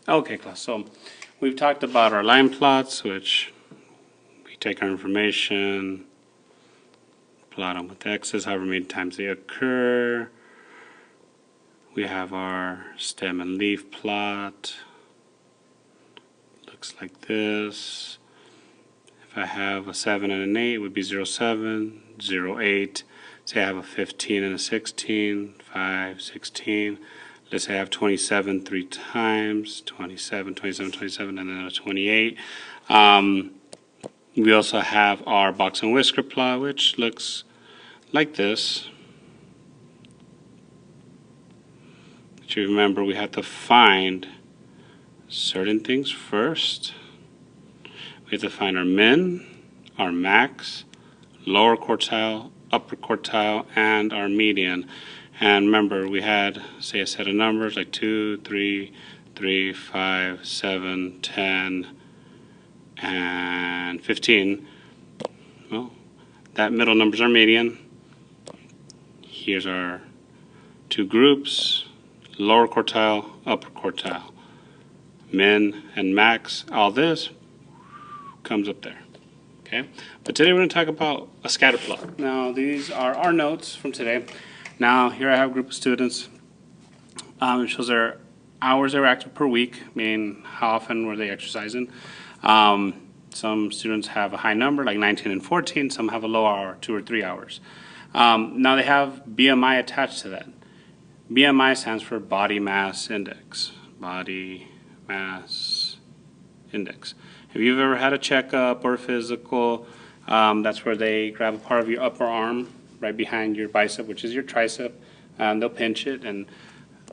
Okay, class. So we've talked about our line plots, which we take our information, plot them with x's, however many times they occur. We have our stem and leaf plot. Looks like this. If I have a 7 and an 8, it would be 0, 7, 0, 8. Say I have a 15 and a 16, 5, 16. Let's say I have 27 three times, 27, 27, 27, and then a 28. We also have our box and whisker plot, which looks like this. But you remember we have to find certain things first. We have to find our min, our max, lower quartile, upper quartile, and our median. And remember, we had, say, a set of numbers like 2, 3, 3, 5, 7, 10, and 15. Well, that middle number's our median. Here's our two groups, lower quartile, upper quartile. Min and max, all this comes up there. Okay? But today we're going to talk about a scatter plot. Now, these are our notes from today. Now, here I have a group of students. It shows their hours they were active per week, meaning how often were they exercising. Some students have a high number, like 19 and 14. Some have a low hour, 2 or 3 hours. Now, they have BMI attached to that. BMI stands for Body Mass Index. Body Mass Index. If you've ever had a checkup or a physical, that's where they grab a part of your upper arm right behind your bicep, which is your tricep, and they'll pinch it and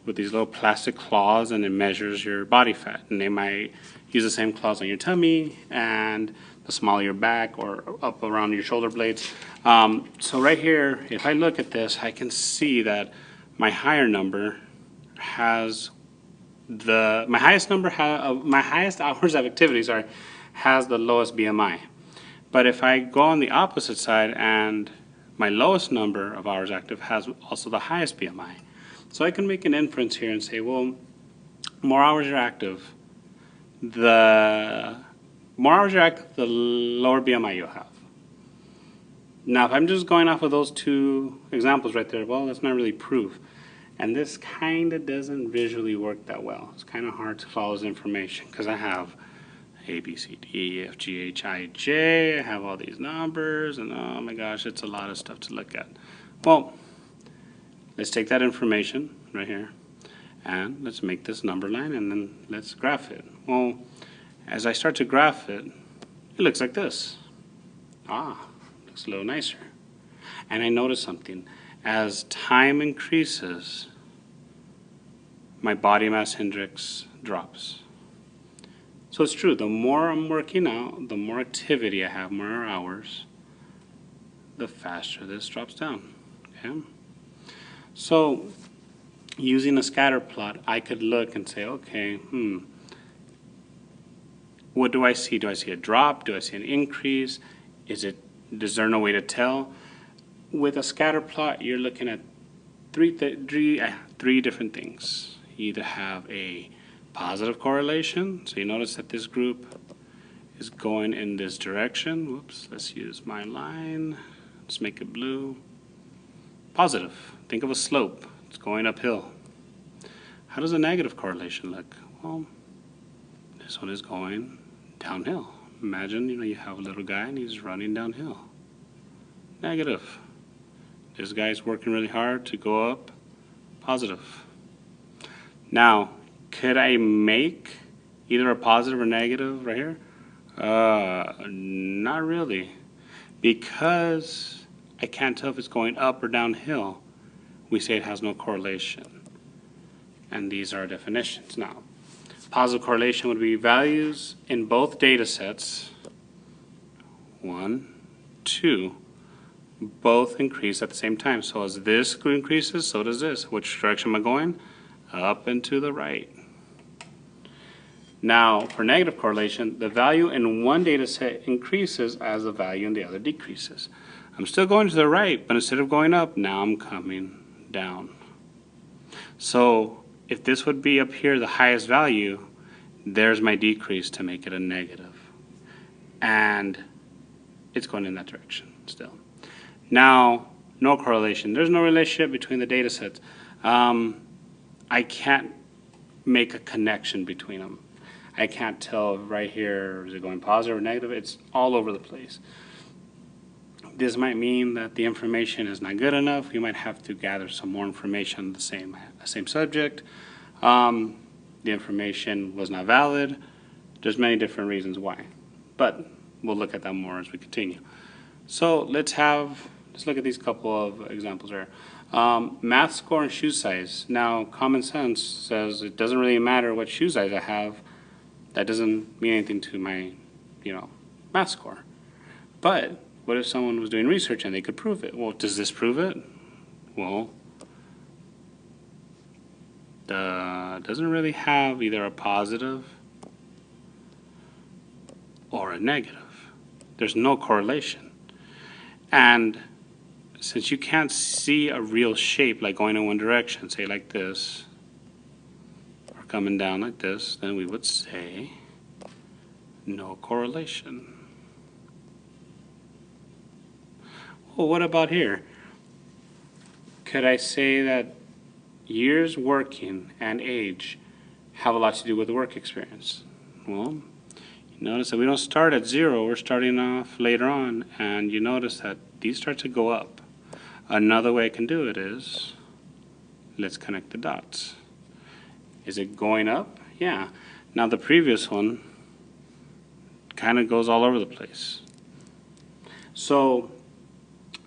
with these little plastic claws, and it measures your body fat. And they might use the same claws on your tummy and the small of your back or up around your shoulder blades. So right here, if I look at this, I can see that my higher number has my highest hours of activity, has the lowest BMI. But if I go on the opposite side and my lowest number of hours active has also the highest BMI. So I can make an inference here and say, well, more hours you're active, the lower BMI you'll have. Now, if I'm just going off of those two examples right there, well, that's not really proof. And this kind of doesn't visually work that well. It's kind of hard to follow this information because I have A, B, C, D, E, F, G, H, I, J. I have all these numbers, and oh my gosh, it's a lot of stuff to look at. Well, let's take that information right here, and let's make this number line, and then let's graph it. Well, as I start to graph it, it looks like this. Looks a little nicer. And I notice something. As time increases, my body mass index drops. So it's true, the more I'm working out, the more activity I have, more hours, the faster this drops down. Okay? So using a scatter plot, I could look and say, okay, what do I see? Do I see a drop? Do I see an increase? Is there no way to tell? With a scatter plot, you're looking at three different things. You either have a positive correlation, so you notice that this group is going in this direction. Whoops, let's use my line. Let's make it blue. Positive. Think of a slope. It's going uphill. How does a negative correlation look? Well, this one is going downhill. Imagine, you have a little guy and he's running downhill. Negative. This guy's working really hard to go up. Positive. Now, could I make either a positive or negative right here? Not really. Because I can't tell if it's going up or downhill, we say it has no correlation. And these are definitions. Now, positive correlation would be values in both data sets, 1, 2, both increase at the same time. So as this increases, so does this. Which direction am I going? Up and to the right. Now, for negative correlation, the value in one data set increases as the value in the other decreases. I'm still going to the right, but instead of going up, now I'm coming down. So if this would be up here the highest value, There's my decrease to make it a negative. And it's going in that direction still. Now, no correlation. There's no relationship between the data sets. I can't make a connection between them. I can't tell right here, is it going positive or negative? It's all over the place. This might mean that the information is not good enough. We might have to gather some more information on the same subject. The information was not valid. There's many different reasons why, but we'll look at that more as we continue. So let's look at these couple of examples here. Math score and shoe size. Now, common sense says it doesn't really matter what shoe size I have. That doesn't mean anything to my, math score. But what if someone was doing research and they could prove it? Well, does this prove it? Well, doesn't really have either a positive or a negative. There's no correlation. And since you can't see a real shape like going in one direction, say like this, or coming down like this, then we would say no correlation. Well, what about here? Could I say that years working and age have a lot to do with work experience? Well, you notice that we don't start at 0, we're starting off later on, and you notice that these start to go up. Another way I can do it is, let's connect the dots. Is it going up? Yeah. Now the previous one kind of goes all over the place. So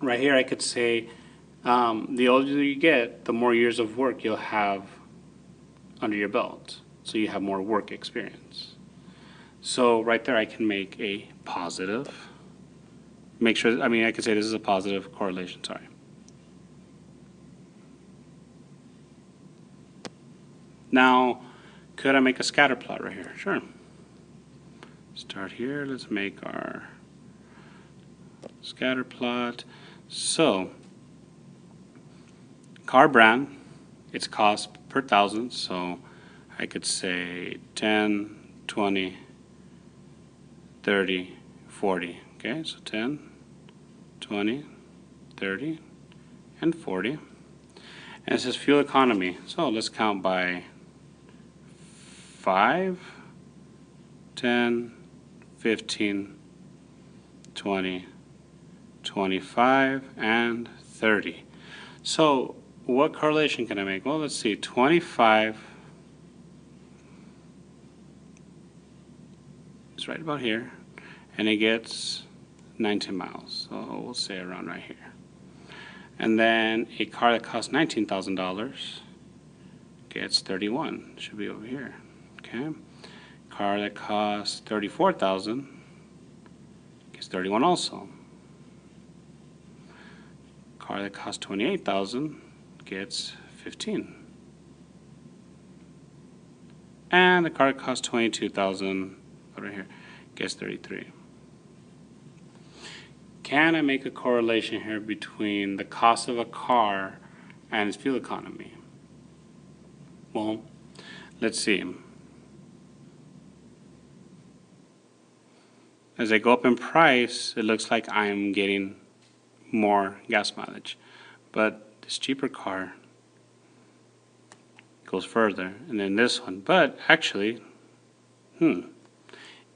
right here I could say, the older you get, the more years of work you'll have under your belt. So you have more work experience. So right there I can make a positive. I could say this is a positive correlation, sorry. Now, could I make a scatter plot right here? Sure. Start here, let's make our scatter plot. So, car brand, its cost per thousand, so I could say 10, 20, 30, 40. Okay, so 10, 20, 30, and 40. And it says fuel economy, so let's count by 5, 10, 15, 20, 25, and 30. So what correlation can I make? Well, let's see, 25 is right about here, and it gets 19 miles, so we'll say around right here. And then a car that costs $19,000 gets 31, should be over here. Okay, car that costs $34,000 gets 31 also. Car that costs $28,000 gets 15. And the car that costs $22,000 over here gets 33. Can I make a correlation here between the cost of a car and its fuel economy? Well, let's see. As I go up in price, it looks like I'm getting more gas mileage. But this cheaper car goes further, and then this one. But actually,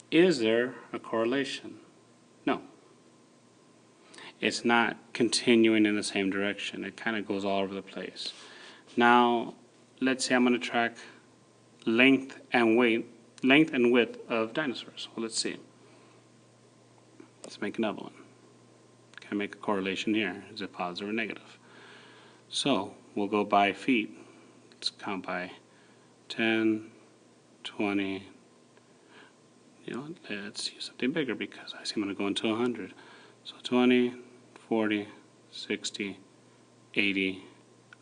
is there a correlation? No. It's not continuing in the same direction. It kind of goes all over the place. Now, let's say I'm going to track length and width of dinosaurs. Well, let's see. Let's make another one. Can I make a correlation here? Is it positive or negative? So we'll go by feet. Let's count by 10, 20. Let's use something bigger because I see I'm going to go into 100. So 20, 40, 60, 80,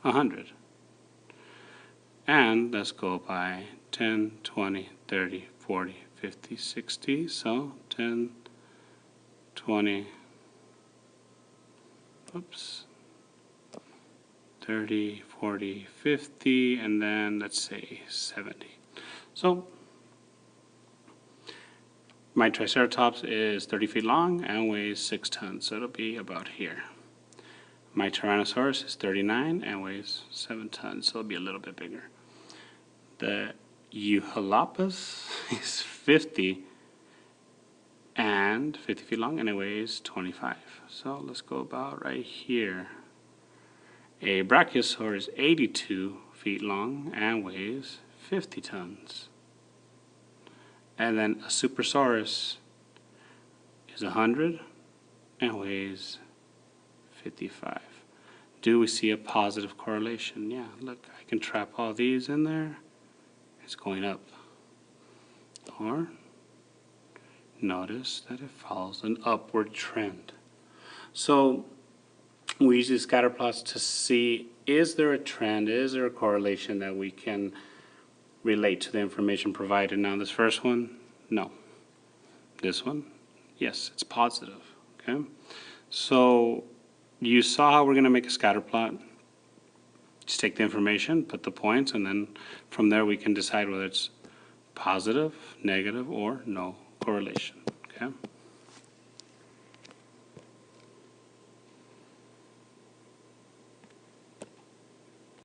100. And let's go by 10, 20, 30, 40, 50, 60. So 10, 20, 30, 40, 50, and then let's say 70. So My Triceratops is 30 feet long and weighs 6 tons, so it'll be about here. My Tyrannosaurus is 39 and weighs 7 tons, so it'll be a little bit bigger. The Euhalopus is 50 feet long, and it weighs 25. So let's go about right here. A Brachiosaur is 82 feet long and weighs 50 tons. And then a Supersaurus is 100 and weighs 55. Do we see a positive correlation? Yeah, look, I can trap all these in there. It's going up. Or notice that it follows an upward trend. So we use these scatter plots to see, is there a trend, is there a correlation that we can relate to the information provided. Now this first one, no. This one, yes, it's positive. Okay, so you saw how we're going to make a scatter plot. Just take the information, put the points, and then from there we can decide whether it's positive, negative, or no correlation. Okay.